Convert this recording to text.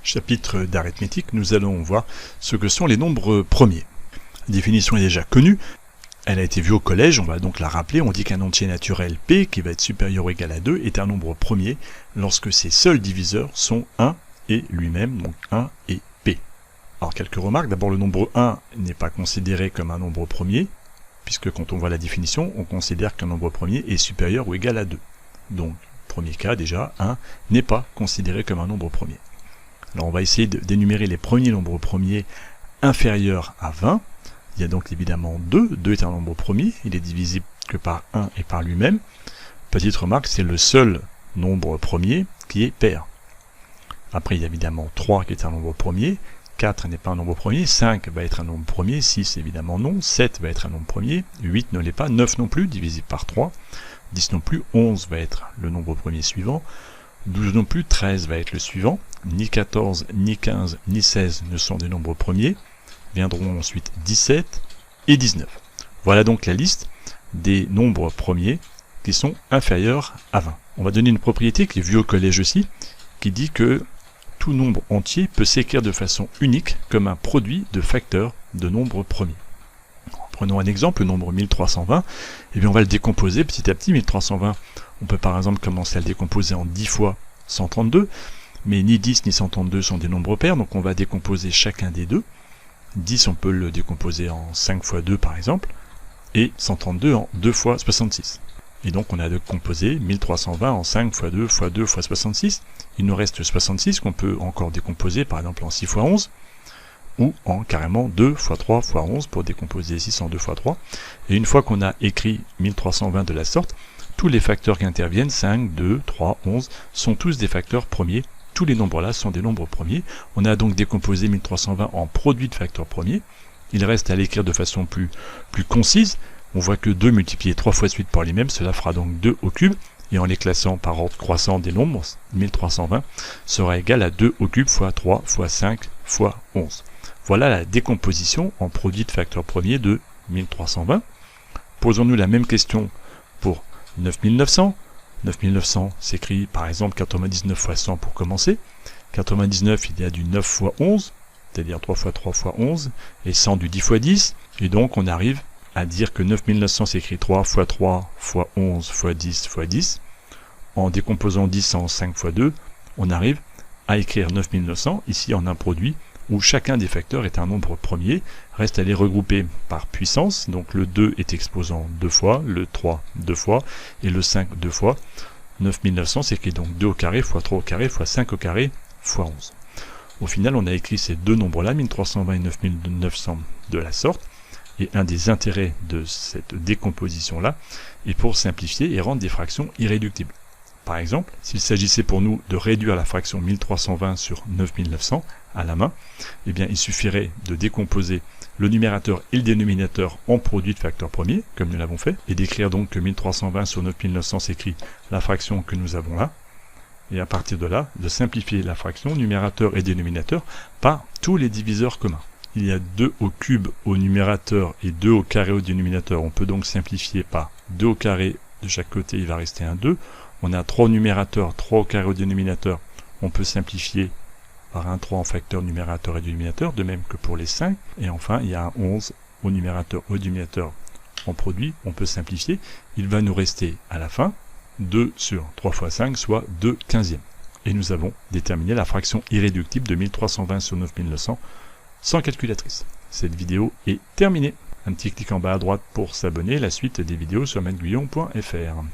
chapitre d'arithmétique, nous allons voir ce que sont les nombres premiers. La définition est déjà connue, elle a été vue au collège, on va donc la rappeler. On dit qu'un entier naturel P, qui va être supérieur ou égal à 2, est un nombre premier lorsque ses seuls diviseurs sont 1 et lui-même, donc 1 et P. Alors quelques remarques, d'abord le nombre 1 n'est pas considéré comme un nombre premier, puisque quand on voit la définition, on considère qu'un nombre premier est supérieur ou égal à 2. Donc, premier cas déjà, 1 n'est pas considéré comme un nombre premier. Alors on va essayer d'énumérer les premiers nombres premiers inférieurs à 20. Il y a donc évidemment 2. 2 est un nombre premier, il est divisible que par 1 et par lui-même. Petite remarque, c'est le seul nombre premier qui est pair. Après il y a évidemment 3 qui est un nombre premier, 4 n'est pas un nombre premier, 5 va être un nombre premier, 6 évidemment non, 7 va être un nombre premier, 8 ne l'est pas, 9 non plus, divisible par 3, 10 non plus, 11 va être le nombre premier suivant, 12 non plus, 13 va être le suivant, ni 14, ni 15, ni 16 ne sont des nombres premiers, viendront ensuite 17 et 19. Voilà donc la liste des nombres premiers qui sont inférieurs à 20. On va donner une propriété qui est vue au collège aussi, qui dit que tout nombre entier peut s'écrire de façon unique comme un produit de facteurs de nombres premiers. Prenons un exemple, le nombre 1320, et bien on va le décomposer petit à petit. 1320, on peut par exemple commencer à le décomposer en 10 fois 132, mais ni 10 ni 132 sont des nombres pairs, donc on va décomposer chacun des deux. 10, on peut le décomposer en 5 fois 2 par exemple, et 132 en 2 fois 66. Et donc on a décomposé 1320 en 5 fois 2 fois 2 fois 66. Il nous reste 66 qu'on peut encore décomposer par exemple en 6 fois 11, ou en carrément 2 fois 3 fois 11 pour décomposer 6 en 2 fois 3. Et une fois qu'on a écrit 1320 de la sorte, tous les facteurs qui interviennent, 5, 2, 3, 11, sont tous des facteurs premiers. Tous les nombres là sont des nombres premiers. On a donc décomposé 1320 en produit de facteurs premiers. Il reste à l'écrire de façon plus concise. On voit que 2 multiplié 3 fois suite par lui-même, cela fera donc 2 au cube. Et en les classant par ordre croissant des nombres, 1320 sera égal à 2 au cube fois 3 fois 5 fois 11. Voilà la décomposition en produit de facteurs premiers de 1320. Posons-nous la même question pour 9900. 9900 s'écrit par exemple 99 fois 100 pour commencer. 99, il y a du 9 fois 11, c'est-à-dire 3 fois 3 fois 11, et 100 du 10 fois 10. Et donc on arrive à dire que 9900 s'écrit 3 fois 3 fois 11 fois 10 fois 10. En décomposant 10 en 5 fois 2, on arrive à écrire 9900, ici en un produit, où chacun des facteurs est un nombre premier. Reste à les regrouper par puissance, donc le 2 est exposant 2 fois, le 3 2 fois, et le 5 2 fois. 9900 s'écrit donc 2 au carré fois 3 au carré fois 5 au carré fois 11. Au final, on a écrit ces deux nombres-là, 1320 et 9900, de la sorte. Et un des intérêts de cette décomposition-là est pour simplifier et rendre des fractions irréductibles. Par exemple, s'il s'agissait pour nous de réduire la fraction 1320 sur 9900 à la main, eh bien il suffirait de décomposer le numérateur et le dénominateur en produit de facteurs premiers, comme nous l'avons fait, et d'écrire donc que 1320 sur 9900 s'écrit la fraction que nous avons là, et à partir de là, de simplifier la fraction numérateur et dénominateur par tous les diviseurs communs. Il y a 2 au cube au numérateur et 2 au carré au dénominateur. On peut donc simplifier par 2 au carré de chaque côté, il va rester un 2. On a 3 au numérateur, 3 au carré au dénominateur. On peut simplifier par un 3 en facteur numérateur et dénominateur, de même que pour les 5. Et enfin, il y a un 11 au numérateur et au dénominateur en produit. On peut simplifier. Il va nous rester à la fin 2 sur 3 fois 5, soit 2 quinzièmes. Et nous avons déterminé la fraction irréductible de 1320 sur 9900 sans calculatrice. Cette vidéo est terminée. Un petit clic en bas à droite pour s'abonner. La suite des vidéos sur maîtreguyon.fr.